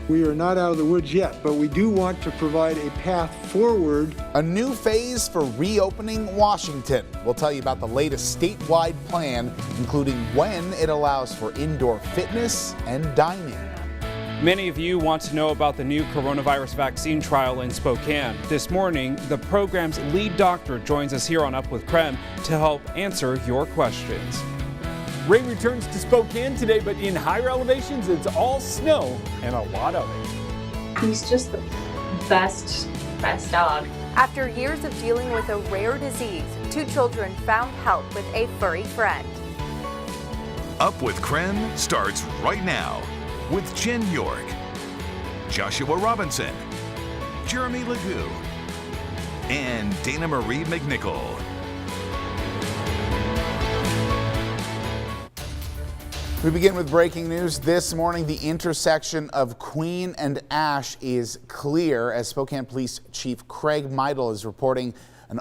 We are not out of the woods yet, but we do want to provide a path forward. A new phase for reopening Washington. We'll tell you about the latest statewide plan, including when it allows for indoor fitness and dining. Many of you want to know about the new coronavirus vaccine trial in Spokane. This morning, the program's lead doctor joins us here on Up with KREM to help answer your questions. Rain returns to Spokane today, but in higher elevations, it's all snow and a lot of it. He's just the best dog. After years of dealing with a rare disease, 2 children found help with a furry friend. Up with KREM starts right now with Jen York, Joshua Robinson, Jeremy Legoo, and Dana Marie McNichol. We begin with breaking news this morning. The intersection of Queen and Ash is clear as Spokane Police Chief Craig Meidel is reporting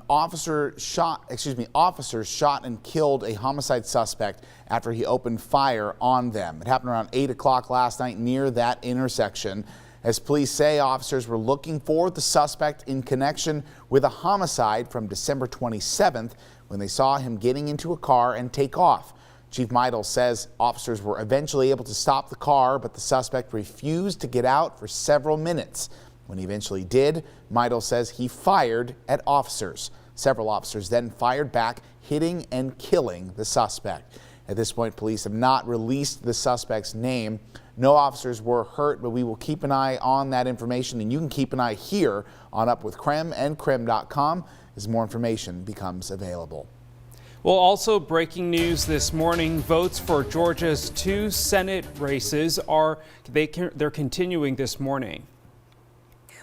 officers shot and killed a homicide suspect after he opened fire on them. It happened around 8 o'clock last night near that intersection. As police say, officers were looking for the suspect in connection with a homicide from December 27th when they saw him getting into a car and take off. Chief Meidel says officers were eventually able to stop the car, but the suspect refused to get out for several minutes. When he eventually did, Meidel says he fired at officers. Several officers then fired back, hitting and killing the suspect. At this point, police have not released the suspect's name. No officers were hurt, but we will keep an eye on that information, and you can keep an eye here on Up with KREM and KREM.com as more information becomes available. Well, also breaking news this morning, votes for Georgia's 2 Senate races they're continuing this morning.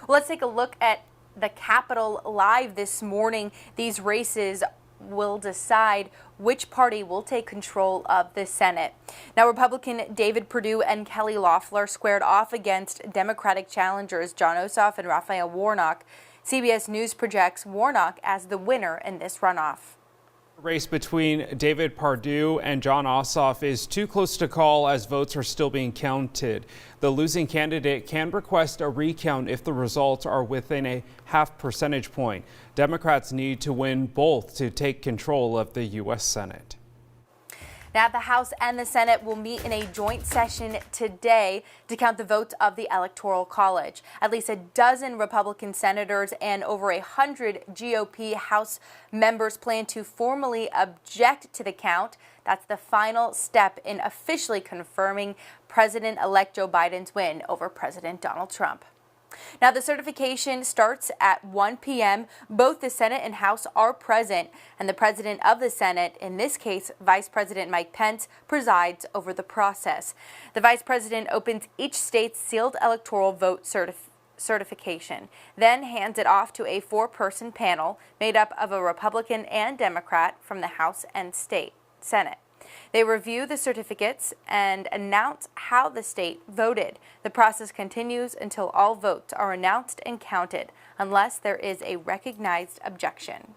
Well, let's take a look at the Capitol live this morning. These races will decide which party will take control of the Senate. Now, Republican David Perdue and Kelly Loeffler squared off against Democratic challengers Jon Ossoff and Raphael Warnock. CBS News projects Warnock as the winner in this runoff. The race between David Perdue and Jon Ossoff is too close to call as votes are still being counted. The losing candidate can request a recount if the results are within a half percentage point. Democrats need to win both to take control of the U.S. Senate. Now, the House and the Senate will meet in a joint session today to count the votes of the Electoral College. At least a dozen Republican senators and over 100 GOP House members plan to formally object to the count. That's the final step in officially confirming President-elect Joe Biden's win over President Donald Trump. Now, the certification starts at 1 p.m. Both the Senate and House are present, and the president of the Senate, in this case, Vice President Mike Pence, presides over the process. The vice president opens each state's sealed electoral vote certification, then hands it off to a 4-person panel made up of a Republican and Democrat from the House and Senate. They review the certificates and announce how the state voted. The process continues until all votes are announced and counted, unless there is a recognized objection.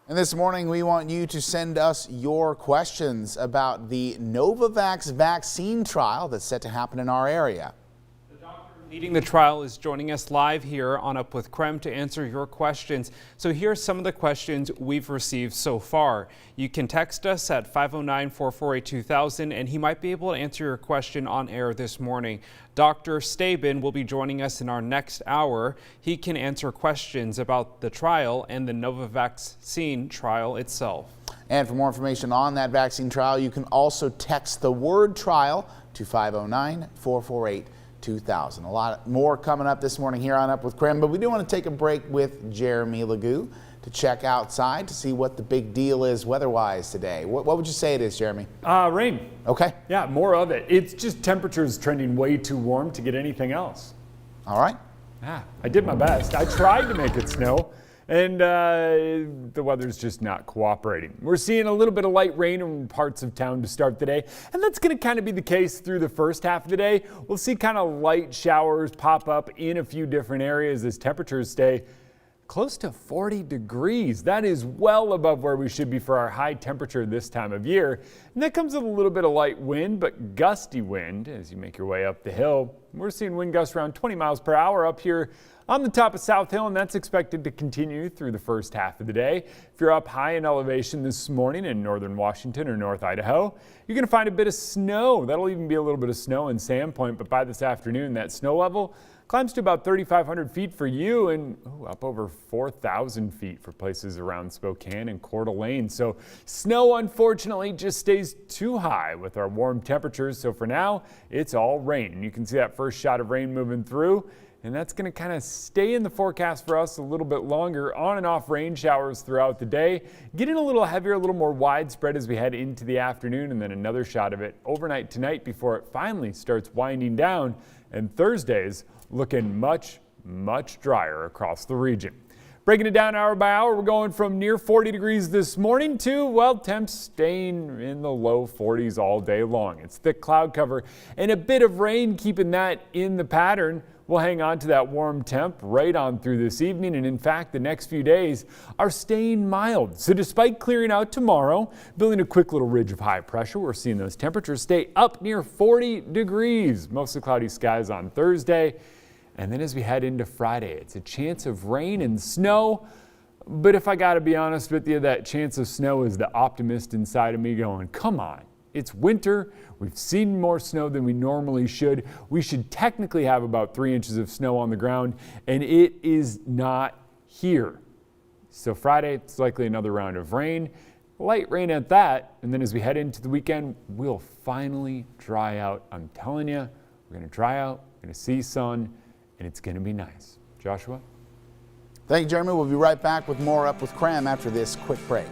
And this morning, we want you to send us your questions about the Novavax vaccine trial that's set to happen in our area. Leading the trial is joining us live here on Up with KREM to answer your questions. So here's some of the questions we've received so far. You can text us at 509-448-2000 and he might be able to answer your question on air this morning. Dr. Stabin will be joining us in our next hour. He can answer questions about the trial and the Novavax vaccine trial itself. And for more information on that vaccine trial, you can also text the word trial to 509-448-2000. A lot more coming up this morning here on Up with KREM, but we do want to take a break with Jeremy Legoo to check outside to see what the big deal is weather-wise today. What would you say it is, Jeremy? Rain. Okay. Yeah, more of it. It's just temperatures trending way too warm to get anything else. All right. Yeah, I did my best. I tried to make it snow, and the weather's just not cooperating. We're seeing a little bit of light rain in parts of town to start the day, and that's going to kind of be the case through the first half of the day. We'll see kind of light showers pop up in a few different areas as temperatures stay close to 40 degrees. That is well above where we should be for our high temperature this time of year. And that comes with a little bit of light wind, but gusty wind as you make your way up the hill. We're seeing wind gusts around 20 miles per hour up here on the top of South Hill, and that's expected to continue through the first half of the day. If you're up high in elevation this morning in northern Washington or North Idaho, you're going to find a bit of snow. That'll even be a little bit of snow in Sandpoint, but by this afternoon, that snow level climbs to about 3,500 feet for you and up over 4,000 feet for places around Spokane and Coeur d'Alene. So snow, unfortunately, just stays too high with our warm temperatures. So for now, it's all rain. You can see that first shot of rain moving through, and that's going to kind of stay in the forecast for us a little bit longer. On and off rain showers throughout the day, getting a little heavier, a little more widespread as we head into the afternoon, and then another shot of it overnight tonight before it finally starts winding down. And Thursday's looking much drier across the region. Breaking it down hour by hour, we're going from near 40 degrees this morning to, well, temps staying in the low 40s all day long. It's thick cloud cover and a bit of rain keeping that in the pattern. We'll hang on to that warm temp right on through this evening, and in fact, the next few days are staying mild. So despite clearing out tomorrow, building a quick little ridge of high pressure, we're seeing those temperatures stay up near 40 degrees. Mostly cloudy skies on Thursday. And then as we head into Friday, it's a chance of rain and snow. But if I got to be honest with you, that chance of snow is the optimist inside of me going, come on, it's winter. We've seen more snow than we normally should. We should technically have about 3 inches of snow on the ground, and it is not here. So Friday, it's likely another round of rain, light rain at that. And then as we head into the weekend, we'll finally dry out. I'm telling you, we're going to dry out, we're going to see sun, and it's going to be nice. Joshua? Thank you, Jeremy. We'll be right back with more Up with KREM after this quick break.